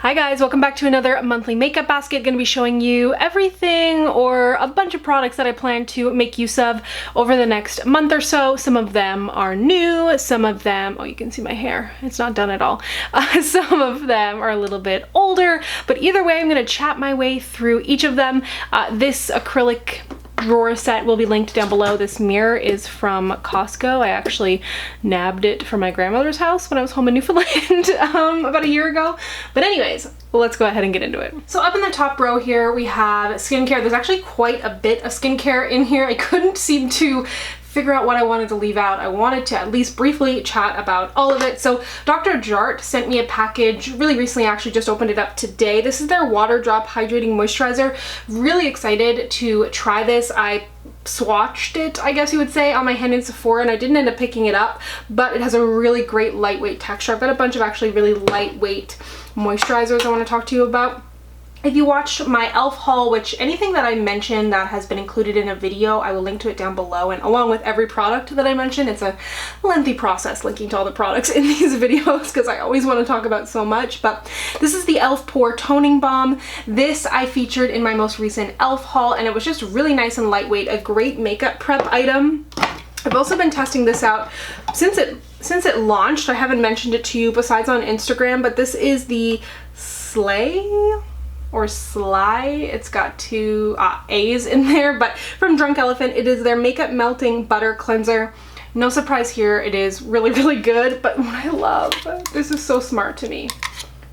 Hi guys, welcome back to another monthly makeup basket. Going to be showing you everything or a bunch of products that I plan to make use of over the next month or so. Some of them are new, some of them, oh, you can see my hair, it's not done at all. Some of them are a little bit older, but either way I'm going to chat my way through each of them. This acrylic drawer set will be linked down below. This mirror is from Costco. I actually nabbed it from my grandmother's house when I was home in Newfoundland about a year ago. But anyways, let's go ahead and get into it. So up in the top row here we have skincare. There's actually quite a bit of skincare in here. I couldn't seem to figure out what I wanted to leave out. I wanted to at least briefly chat about all of it. So Dr. Jart sent me a package really recently. I actually just opened it up today. This is their Water Drop Hydrating Moisturizer. Really excited to try this. I swatched it, I guess you would say, on my hand in Sephora and I didn't end up picking it up, but it has a really great lightweight texture. I've got a bunch of actually really lightweight moisturizers I want to talk to you about. If you watched my e.l.f. haul, which anything that I mentioned that has been included in a video, I will link to it down below, and along with every product that I mentioned. It's a lengthy process linking to all the products in these videos because I always want to talk about so much, but this is the e.l.f. Pore Toning Balm. This I featured in my most recent e.l.f. haul and it was just really nice and lightweight, a great makeup prep item. I've also been testing this out since it launched. I haven't mentioned it to you besides on Instagram, but this is the Slay or Sly, it's got two A's in there, but from Drunk Elephant. It is their Makeup Melting Butter Cleanser. No surprise here, it is really, really good, but what I love, this is so smart to me,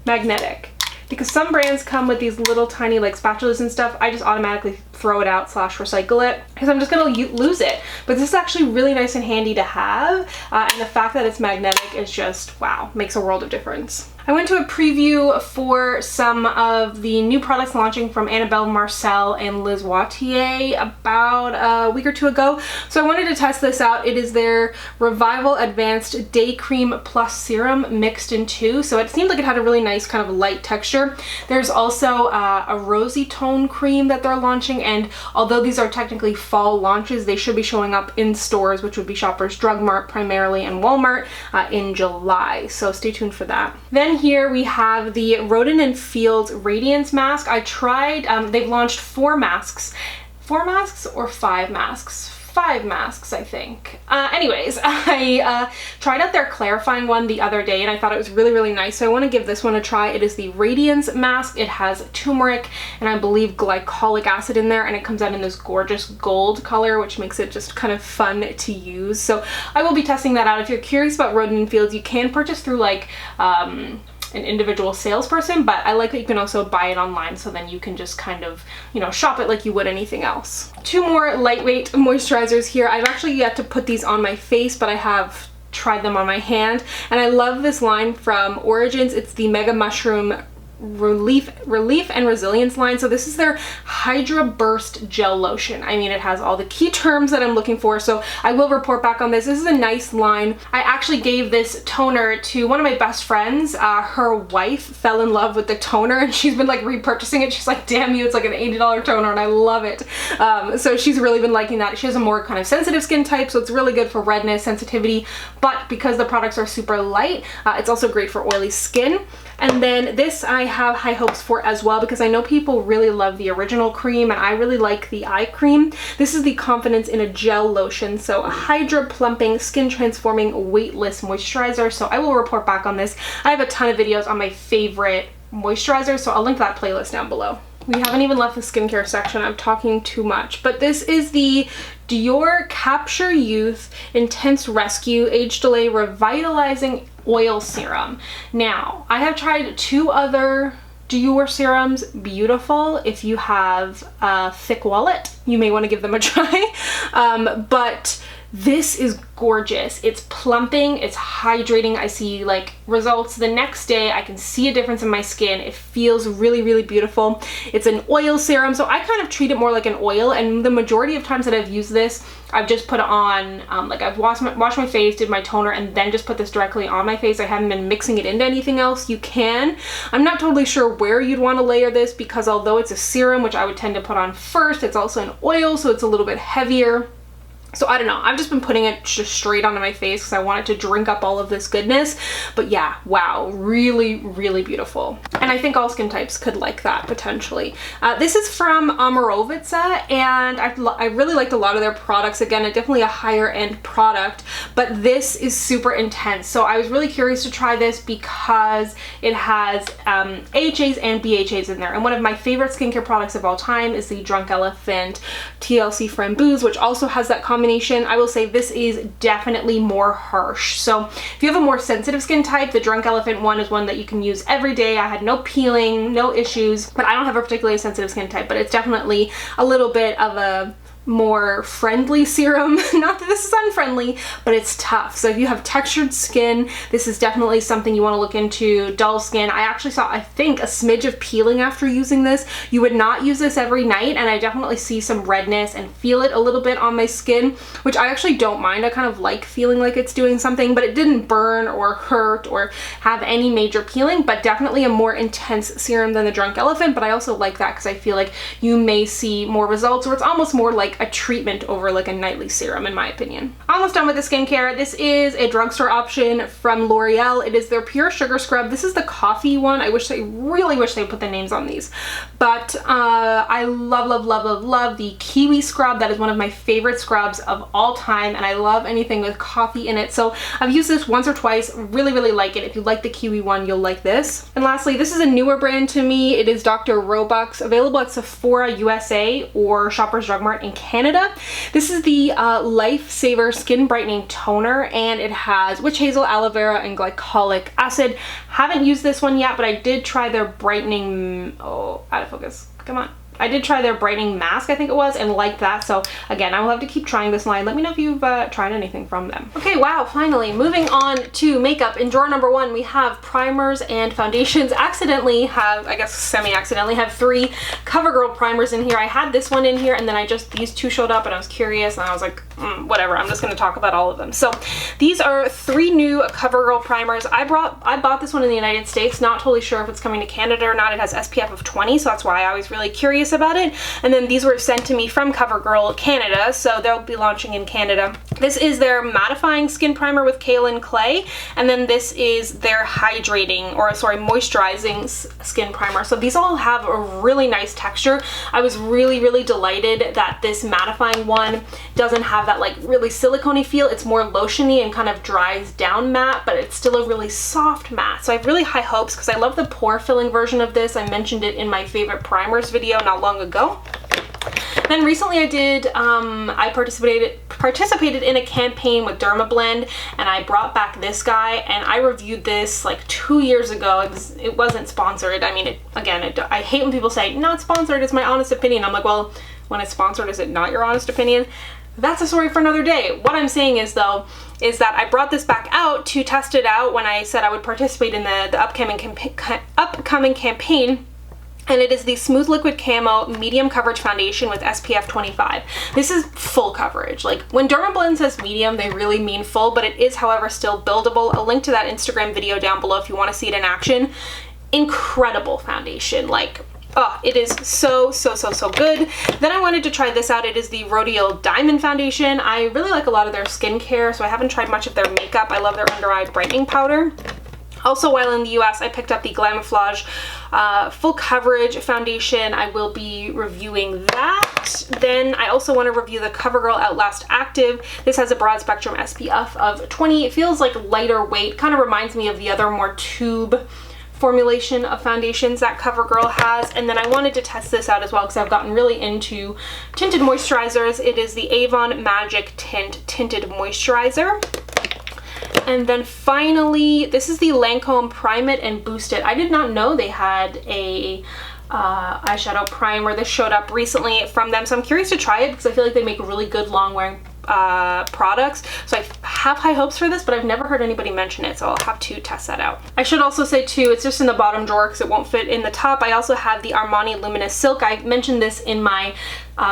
magnetic. Because some brands come with these little tiny like spatulas and stuff, I just automatically throw it out / recycle it because I'm just gonna lose it. But this is actually really nice and handy to have, and the fact that it's magnetic is just, wow, makes a world of difference. I went to a preview for some of the new products launching from Annabelle, Marcelle, and Liz Wattier about a week or two ago. So I wanted to test this out. It is their Revival Advanced Day Cream Plus Serum mixed in two. So it seemed like it had a really nice kind of light texture. There's also a rosy tone cream that they're launching, and although these are technically fall launches, they should be showing up in stores, which would be Shoppers Drug Mart primarily and Walmart in July. So stay tuned for that. Then here we have the Roden & Fields Radiance Mask. I tried, they've launched 4 masks. 4 masks or 5 masks? 5 masks, I think. Anyways, I tried out their clarifying one the other day and I thought it was really, really nice. So I want to give this one a try. It is the Radiance Mask. It has turmeric and I believe glycolic acid in there, and it comes out in this gorgeous gold color, which makes it just kind of fun to use. So I will be testing that out. If you're curious about Roden & Fields, you can purchase through like an individual salesperson, but I like that you can also buy it online, so then you can just kind of, you know, shop it like you would anything else. 2 more lightweight moisturizers here. I've actually yet to put these on my face, but I have tried them on my hand, and I love this line from Origins. It's the Mega Mushroom Relief and Resilience line. So this is their Hydra Burst Gel Lotion. I mean, it has all the key terms that I'm looking for, so I will report back on this. This is a nice line. I actually gave this toner to one of my best friends. Her wife fell in love with the toner and she's been like repurchasing it. She's like, damn you, it's like an $80 toner and I love it. So she's really been liking that. She has a more kind of sensitive skin type, so it's really good for redness, sensitivity, but because the products are super light, it's also great for oily skin. And then this I have high hopes for as well, because I know people really love the original cream and I really like the eye cream. This is the Confidence in a Gel Lotion. So a Hydra Plumping, Skin Transforming, Weightless Moisturizer. So I will report back on this. I have a ton of videos on my favorite moisturizers, so I'll link that playlist down below. We haven't even left the skincare section. I'm talking too much. But this is the Dior Capture Youth Intense Rescue Age Delay Revitalizing Oil Serum. Now, I have tried 2 other Dior serums. Beautiful. If you have a thick wallet, you may want to give them a try. But this is gorgeous. It's plumping, it's hydrating. I see like results the next day. I can see a difference in my skin. It feels really, really beautiful. It's an oil serum, so I kind of treat it more like an oil, and the majority of times that I've used this, I've just put it on, like I've washed my face, did my toner, and then just put this directly on my face. I haven't been mixing it into anything else. You can. I'm not totally sure where you'd want to layer this, because although it's a serum, which I would tend to put on first, it's also an oil, so it's a little bit heavier. So I don't know, I've just been putting it just straight onto my face because I wanted to drink up all of this goodness. But yeah, wow, really, really beautiful. And I think all skin types could like that potentially. This is from Omarovica, and I really liked a lot of their products. Again, definitely a higher end product, but this is super intense. So I was really curious to try this because it has AHAs and BHAs in there. And one of my favorite skincare products of all time is the Drunk Elephant TLC Framboos, which also has that combination. I will say this is definitely more harsh. So if you have a more sensitive skin type, the Drunk Elephant one is one that you can use every day. I had no peeling, no issues, but I don't have a particularly sensitive skin type, but it's definitely a little bit of a more friendly serum. Not that this is unfriendly, but it's tough. So if you have textured skin, this is definitely something you want to look into. Dull skin, I actually saw, I think, a smidge of peeling after using this. You would not use this every night, and I definitely see some redness and feel it a little bit on my skin, which I actually don't mind. I kind of like feeling like it's doing something, but it didn't burn or hurt or have any major peeling, but definitely a more intense serum than the Drunk Elephant. But I also like that because I feel like you may see more results, or it's almost more like a treatment over like a nightly serum, in my opinion. Almost done with the skincare. This is a drugstore option from L'Oreal. It is their Pure Sugar Scrub. This is the coffee one. I really wish they put the names on these, but I love the Kiwi Scrub. That is one of my favorite scrubs of all time, and I love anything with coffee in it. So I've used this once or twice, really like it. If you like the Kiwi one, you'll like this. And lastly, this is a newer brand to me. It is Dr. Roebuck's, available at Sephora USA or Shoppers Drug Mart in Canada. This is the Lifesaver Skin Brightening Toner, and it has witch hazel, aloe vera, and glycolic acid. Haven't used this one yet, but I did try their brightening, oh, out of focus, come on. I did try their brightening mask, I think it was, and liked that. So again, I will have to keep trying this line. Let me know if you've tried anything from them. Okay, wow, finally, moving on to makeup. In drawer number 1, we have primers and foundations. Accidentally have, I guess semi-accidentally, have 3 CoverGirl primers in here. I had this one in here, and then these 2 showed up, and I was curious, and I was like, whatever, I'm just gonna talk about all of them. So these are 3 new CoverGirl primers. I bought this one in the United States, not totally sure if it's coming to Canada or not. It has SPF of 20, so that's why I was really curious about it. And then these were sent to me from CoverGirl Canada, so they'll be launching in Canada. This is their mattifying skin primer with kaolin clay, and then this is their hydrating, or sorry, moisturizing skin primer. So these all have a really nice texture. I was really delighted that this mattifying one doesn't have that like really silicone-y feel. It's more lotiony and kind of dries down matte, but it's still a really soft matte. So I have really high hopes because I love the pore filling version of this. I mentioned it in my favorite primers video not long ago. Then recently I did, I participated in a campaign with Dermablend, and I brought back this guy, and I reviewed this like 2 years ago. It wasn't sponsored. I mean, I hate when people say, not sponsored, it's my honest opinion. I'm like, well, when it's sponsored, is it not your honest opinion? That's a story for another day. What I'm saying is, though, is that I brought this back out to test it out when I said I would participate in the upcoming campaign. And it is the Smooth Liquid Camo Medium Coverage Foundation with SPF 25. This is full coverage. Like, when Dermablend says medium, they really mean full, but it is, however, still buildable. I'll link to that Instagram video down below if you want to see it in action. Incredible foundation. Like, oh, it is so good. Then I wanted to try this out. It is the Rodial Diamond Foundation. I really like a lot of their skincare, so I haven't tried much of their makeup. I love their under eye brightening powder. Also, while in the US, I picked up the Glamouflage Full Coverage Foundation. I will be reviewing that. Then I also want to review the CoverGirl Outlast Active. This has a broad spectrum SPF of 20. It feels like lighter weight, kind of reminds me of the other more tube formulation of foundations that CoverGirl has. And then I wanted to test this out as well because I've gotten really into tinted moisturizers. It is the Avon Magic Tint Tinted Moisturizer. And then finally, this is the Lancome Prime It and Boost It. I did not know they had a eyeshadow primer. This showed up recently from them, so I'm curious to try it because I feel like they make really good long-wearing products. So I have high hopes for this, but I've never heard anybody mention it, so I'll have to test that out. I should also say too, it's just in the bottom drawer because it won't fit in the top. I also have the Armani Luminous Silk. I mentioned this in my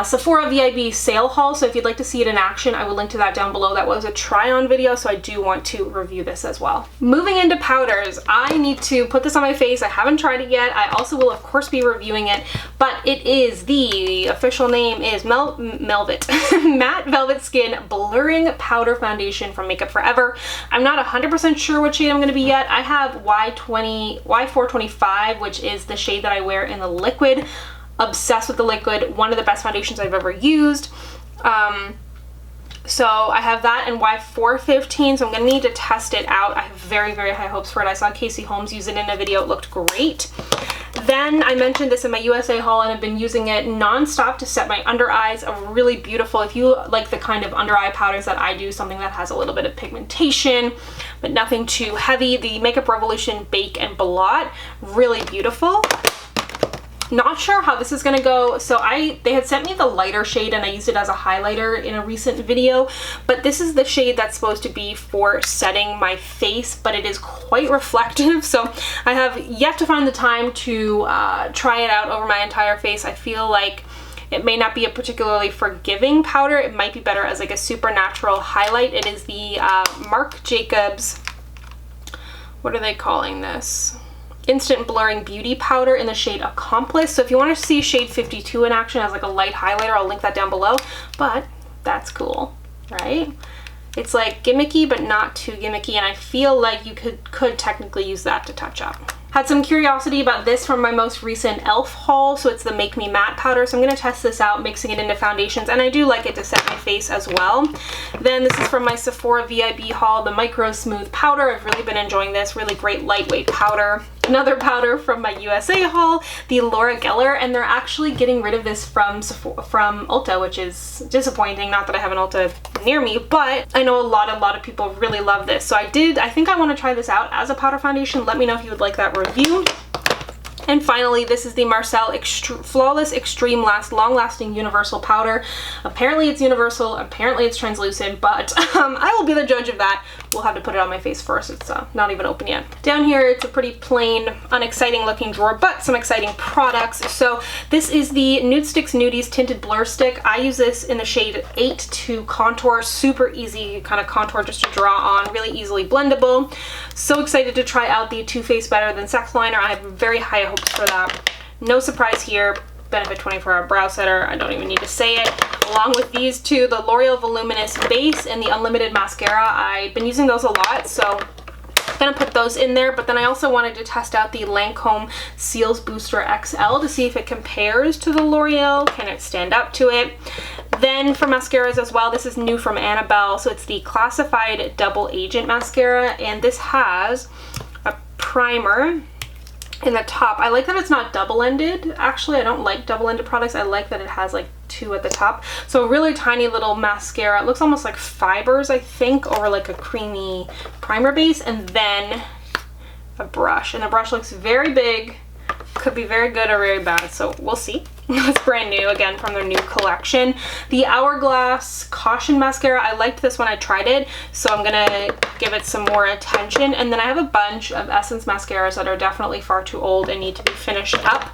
Sephora VIB sale haul, so if you'd like to see it in action, I will link to that down below. That was a try-on video, so I do want to review this as well. Moving into powders, I need to put this on my face. I haven't tried it yet. I also will, of course, be reviewing it, but it is, the official name is Melvet Matte Velvet Skin Blurring Powder Foundation from Makeup Forever. I'm not 100% sure what shade I'm going to be yet. I have Y425, which is the shade that I wear in the liquid. Obsessed with the liquid, one of the best foundations I've ever used. So I have that in Y415, so I'm gonna need to test it out. I have very, very high hopes for it. I saw Casey Holmes use it in a video, it looked great. Then I mentioned this in my USA haul, and I've been using it non-stop to set my under eyes. A really beautiful, if you like the kind of under eye powders that I do, something that has a little bit of pigmentation, but nothing too heavy. The Makeup Revolution Bake and Blot, really beautiful. Not sure how this is gonna go. So they had sent me the lighter shade and I used it as a highlighter in a recent video, but this is the shade that's supposed to be for setting my face, but it is quite reflective. So I have yet to find the time to try it out over my entire face. I feel like it may not be a particularly forgiving powder. It might be better as like a supernatural highlight. It is the Marc Jacobs, what are they calling this? Instant Blurring Beauty Powder in the shade Accomplice. So if you want to see shade 52 in action as like a light highlighter, I'll link that down below. But that's cool, right? It's like gimmicky, but not too gimmicky, and I feel like you could technically use that to touch up. Had some curiosity about this from my most recent e.l.f. haul, so it's the Make Me Matte powder, so I'm going to test this out, mixing it into foundations, and I do like it to set my face as well. Then this is from my Sephora VIB haul, the Micro Smooth Powder. I've really been enjoying this, really great lightweight powder. Another powder from my USA haul, the Laura Geller, and they're actually getting rid of this from Ulta, which is disappointing. Not that I have an Ulta near me, but I know a lot of people really love this. So I think I want to try this out as a powder foundation. Let me know if you would like that review. And finally, this is the Marcelle Flawless Extreme Long-Lasting Universal Powder. Apparently it's universal, apparently it's translucent, but I will be the judge of that. We'll have to put it on my face first. It's not even open yet. Down here, it's a pretty plain, unexciting looking drawer, but some exciting products. So this is the Nudestix Nudies Tinted Blur Stick. I use this in the shade 8 to contour. Super easy kind of contour just to draw on, really easily blendable. So excited to try out the Too Faced Better Than Sex liner. I have very high hopes for that. No surprise here. Benefit 24-Hour Brow Setter, I don't even need to say it. Along with these two, the L'Oreal Voluminous Base and the Unlimited Mascara. I've been using those a lot, so I'm gonna put those in there. But then I also wanted to test out the Lancome Cils Booster XL to see if it compares to the L'Oreal. Can it stand up to it? Then for mascaras as well, this is new from Annabelle. So it's the Classified Double Agent Mascara, and this has a primer in the top. I like that it's not double-ended. Actually, I don't like double-ended products. I like that it has like two at the top. So a really tiny little mascara. It looks almost like fibers, I think, over like a creamy primer base, and then a brush. And the brush looks very big. Could be very good or very bad, so we'll see. It's brand new, again, from their new collection. The Hourglass Caution Mascara, I liked this when I tried it, so I'm gonna give it some more attention. And then I have a bunch of Essence mascaras that are definitely far too old and need to be finished up.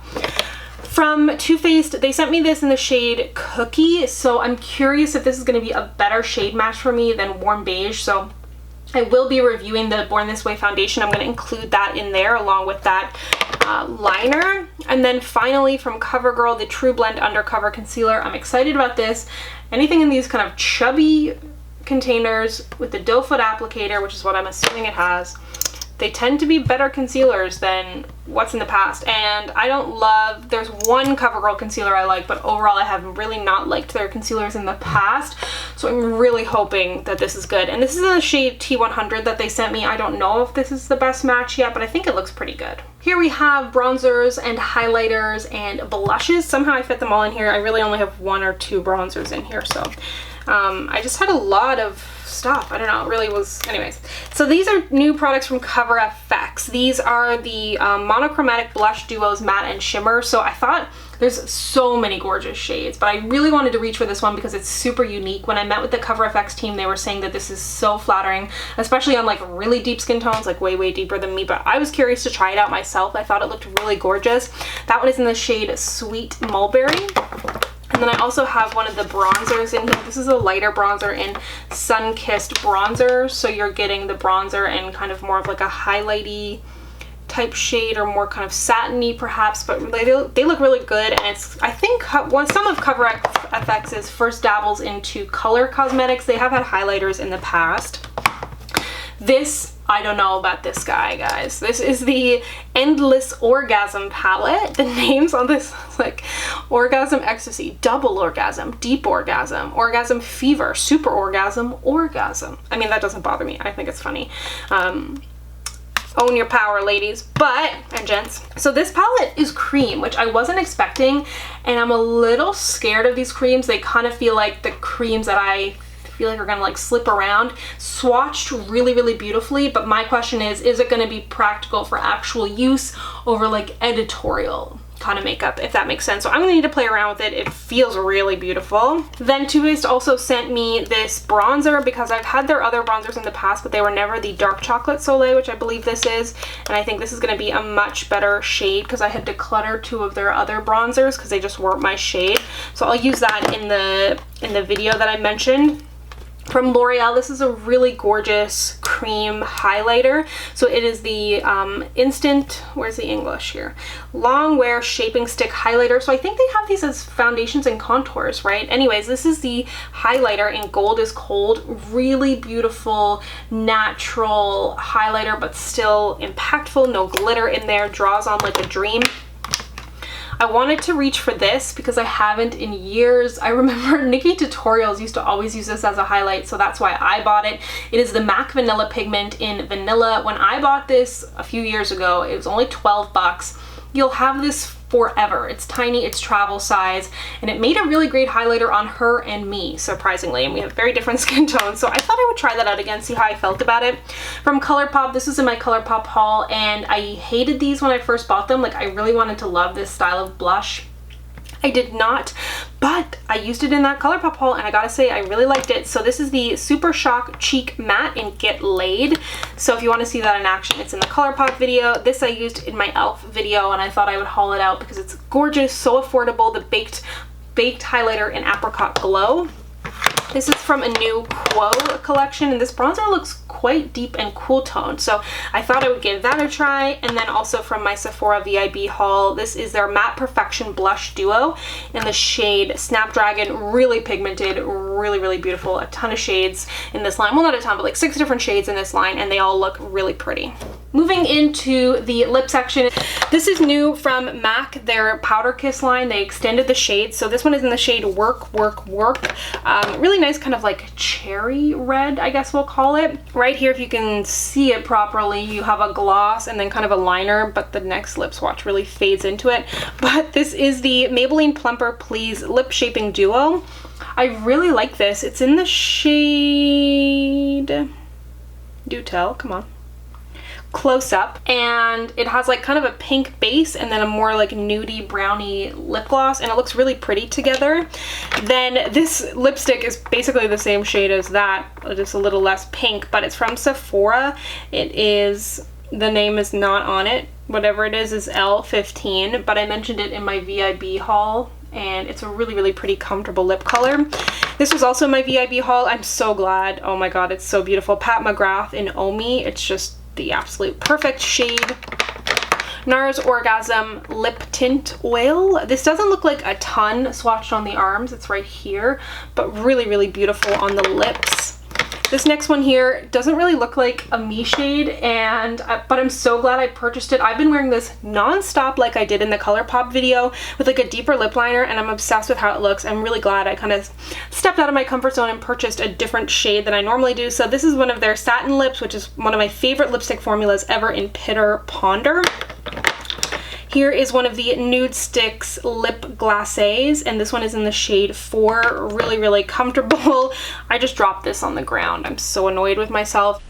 From Too Faced, they sent me this in the shade Cookie, so I'm curious if this is gonna be a better shade match for me than Warm Beige, so I will be reviewing the Born This Way foundation. I'm going to include that in there along with that liner. And then finally from CoverGirl, the True Blend Undercover Concealer. I'm excited about this. Anything in these kind of chubby containers with the doe foot applicator, which is what I'm assuming it has, they tend to be better concealers than what's in the past. And I don't love, there's one CoverGirl concealer I like, but overall I have really not liked their concealers in the past. So I'm really hoping that this is good. And this is in the shade T100 that they sent me. I don't know if this is the best match yet, but I think it looks pretty good. Here we have bronzers and highlighters and blushes. Somehow I fit them all in here. I really only have 1 or 2 bronzers in here, so I just had a lot of stuff. I don't know, it really was, anyways. So these are new products from Cover FX. These are the monochromatic blush duos matte and shimmer. So I thought there's so many gorgeous shades, but I really wanted to reach for this one because it's super unique. When I met with the Cover FX team, they were saying that this is so flattering, especially on like really deep skin tones, like way deeper than me, but I was curious to try it out myself. I thought it looked really gorgeous. That one is in the shade Sweet Mulberry. And then I also have one of the bronzers in here. This is a lighter bronzer in Sun Kissed Bronzer. So you're getting the bronzer in kind of more of like a highlighty type shade, or more kind of satiny perhaps, but they look really good. And it's, I think, some of Cover FX's first dabbles into color cosmetics. They have had highlighters in the past. This, I don't know about this guy, guys. This is the Endless Orgasm palette. The names on this is like Orgasm Ecstasy, Double Orgasm, Deep Orgasm, Orgasm Fever, Super Orgasm, Orgasm. I mean, that doesn't bother me. I think it's funny. Own your power, ladies, and gents. So this palette is cream, which I wasn't expecting, and I'm a little scared of these creams. They kind of feel like the creams that I feel like are gonna like slip around. Swatched really, really beautifully, but my question is it gonna be practical for actual use over like editorial kind of makeup, if that makes sense? So I'm gonna need to play around with it. It feels really beautiful. Then Too Faced also sent me this bronzer, because I've had their other bronzers in the past, but they were never the Dark Chocolate Soleil, which I believe this is, and I think this is gonna be a much better shade, because I had decluttered 2 of their other bronzers because they just weren't my shade. So I'll use that in the video that I mentioned. From L'Oreal, this is a really gorgeous cream highlighter. So it is the Instant, where's the English here? Long Wear Shaping Stick Highlighter. So I think they have these as foundations and contours, right? Anyways, this is the highlighter in Gold is Cold. Really beautiful, natural highlighter, but still impactful. No glitter in there. Draws on like a dream. I wanted to reach for this because I haven't in years. I remember Nikki Tutorials used to always use this as a highlight, so that's why I bought it. It is the MAC Vanilla Pigment in Vanilla. When I bought this a few years ago, it was only 12 bucks. You'll have this forever. It's tiny, it's travel size, and it made a really great highlighter on her and me, surprisingly, and we have very different skin tones, so I thought I would try that out again, see how I felt about it. From ColourPop, this was in my ColourPop haul, and I hated these when I first bought them. Like, I really wanted to love this style of blush. I did not, but I used it in that ColourPop haul, and I gotta say I really liked it. So this is the Super Shock Cheek Matte in Get Laid. So if you want to see that in action, it's in the ColourPop video. This I used in my e.l.f. video, and I thought I would haul it out because it's gorgeous, so affordable. The baked highlighter in Apricot Glow. This is from a new Quo collection, and this bronzer looks quite deep and cool toned, so I thought I would give that a try. And then also from my Sephora VIB haul, this is their Matte Perfection Blush Duo in the shade Snapdragon. Really pigmented, really, really beautiful. A ton of shades in this line. Well, not a ton, but like 6 different shades in this line, and they all look really pretty. Moving into the lip section, this is new from MAC, their Powder Kiss line. They extended the shades, so this one is in the shade Work, Work, Work. Really nice kind of like cherry red, I guess we'll call it. Right here, if you can see it properly, you have a gloss and then kind of a liner, but the next lip swatch really fades into it. But this is the Maybelline Plumper Please Lip Shaping Duo. I really like this. It's in the shade, do tell, come on, Close Up, and it has like kind of a pink base and then a more like nudie brownie lip gloss, and it looks really pretty together. Then this lipstick is basically the same shade as that, just a little less pink, but it's from Sephora. It is, the name is not on it, whatever it is L15, but I mentioned it in my VIB haul, and it's a really, really pretty comfortable lip color. This was also in my VIB haul. I'm so glad. Oh my god, it's so beautiful. Pat McGrath in Omi. It's just the absolute perfect shade. NARS Orgasm Lip Tint Oil. This doesn't look like a ton swatched on the arms. It's right here, but really, really beautiful on the lips. This next one here doesn't really look like a me shade, but I'm so glad I purchased it. I've been wearing this non-stop like I did in the ColourPop video with like a deeper lip liner, and I'm obsessed with how it looks. I'm really glad I kind of stepped out of my comfort zone and purchased a different shade than I normally do. So this is one of their satin lips, which is one of my favorite lipstick formulas ever in Pitter Ponder. Here is one of the Nude Sticks Lip Glacés, and this one is in the shade 4. Really, really comfortable. I just dropped this on the ground. I'm so annoyed with myself.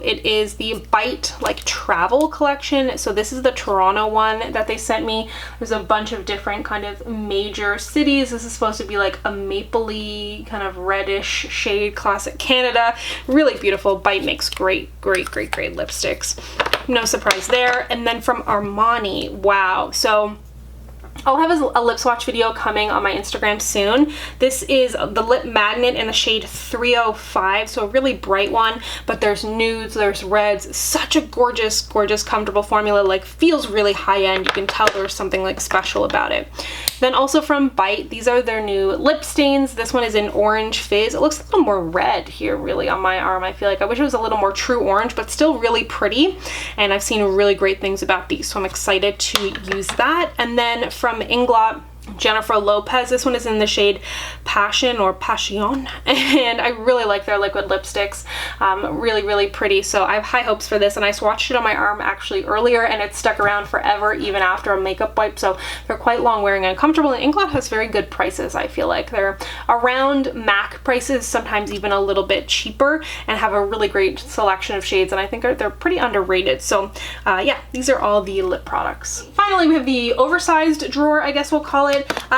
it is the Bite like travel collection. So this is the Toronto one that they sent me. There's a bunch of different kind of major cities. This is supposed to be like a mapley kind of reddish shade, classic Canada. Really beautiful. Bite makes great lipsticks. No surprise there. And then from Armani, wow. So I'll have a lip swatch video coming on my Instagram soon. This is the Lip Magnet in the shade 305, so a really bright one, but there's nudes, there's reds. Such a gorgeous, comfortable formula, like feels really high-end. You can tell there's something like special about it. Then also from Bite, these are their new lip stains. This one is in Orange Fizz. It looks a little more red here really on my arm. I feel like I wish it was a little more true orange, but still really pretty. And I've seen really great things about these, so I'm excited to use that. And then from Inglot, Jennifer Lopez. This one is in the shade Passion or Pasion, and I really like their liquid lipsticks. Really pretty, so I have high hopes for this, and I swatched it on my arm actually earlier, and it stuck around forever even after a makeup wipe, so they're quite long wearing and comfortable. And Inglot has very good prices. I feel like they're around MAC prices, sometimes even a little bit cheaper, and have a really great selection of shades, and I think they're pretty underrated. So yeah, these are all the lip products. Finally, we have the oversized drawer, I guess we'll call it.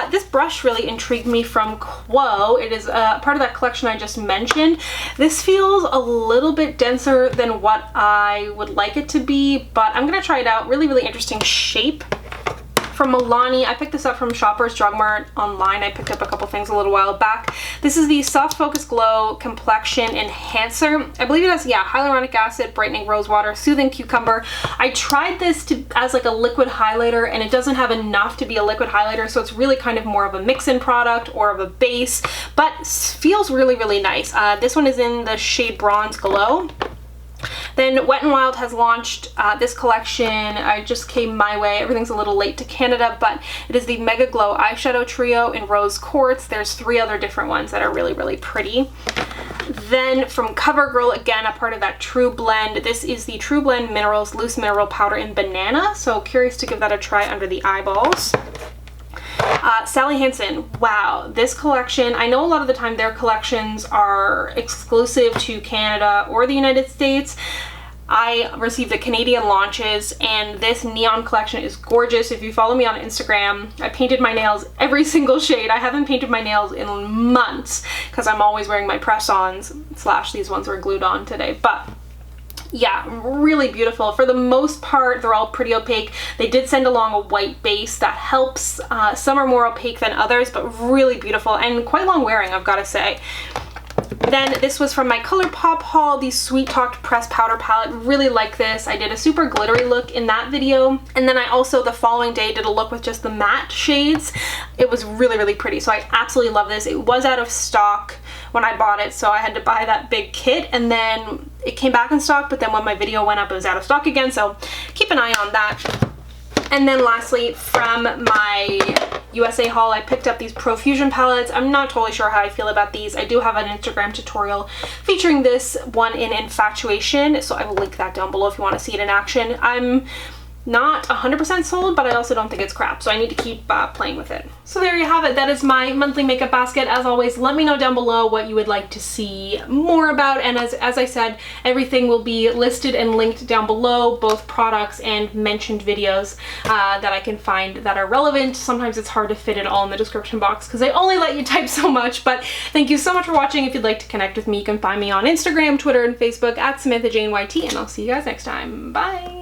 This brush really intrigued me from Quo. It is part of that collection I just mentioned. This feels a little bit denser than what I would like it to be, but I'm gonna try it out. Really interesting shape. From Milani, I picked this up from Shoppers Drug Mart online. I picked up a couple things a little while back. This is the Soft Focus Glow Complexion Enhancer. I believe it has, yeah, hyaluronic acid, brightening rose water, soothing cucumber. I tried this as like a liquid highlighter, and it doesn't have enough to be a liquid highlighter, so it's really kind of more of a mix-in product or of a base, but feels really nice. This one is in the shade Bronze Glow. Then Wet n Wild has launched this collection. I just came my way. Everything's a little late to Canada, but it is the Mega Glow Eyeshadow Trio in Rose Quartz. There's 3 other different ones that are really pretty. Then from CoverGirl, again, a part of that True Blend. This is the True Blend Minerals Loose Mineral Powder in Banana, so curious to give that a try under the eyeballs. Sally Hansen, wow, this collection, I know a lot of the time their collections are exclusive to Canada or the United States. I received the Canadian launches, and this neon collection is gorgeous. If you follow me on Instagram, I painted my nails every single shade. I haven't painted my nails in months because I'm always wearing my press-ons, / these ones were glued on today, but yeah, really beautiful. For the most part, they're all pretty opaque. They did send along a white base that helps. Some are more opaque than others, but really beautiful and quite long wearing, I've got to say. Then this was from my ColourPop haul, the Sweet Talked Pressed Powder Palette. Really like this. I did a super glittery look in that video. And then I also, the following day, did a look with just the matte shades. It was really pretty. So I absolutely love this. It was out of stock when I bought it, so I had to buy that big kit, and then it came back in stock, but then when my video went up, it was out of stock again, so keep an eye on that. And then lastly, from my USA haul, I picked up these Profusion palettes. I'm not totally sure how I feel about these. I do have an Instagram tutorial featuring this one in Infatuation, so I will link that down below if you want to see it in action. I'm not 100% sold, but I also don't think it's crap, so I need to keep playing with it. So there you have it. That is my monthly makeup basket. As always, let me know down below what you would like to see more about, and as I said, everything will be listed and linked down below, both products and mentioned videos that I can find that are relevant. Sometimes it's hard to fit it all in the description box because I only let you type so much, but thank you so much for watching. If you'd like to connect with me, you can find me on Instagram, Twitter, and Facebook at SamanthaJaneYT, and I'll see you guys next time. Bye!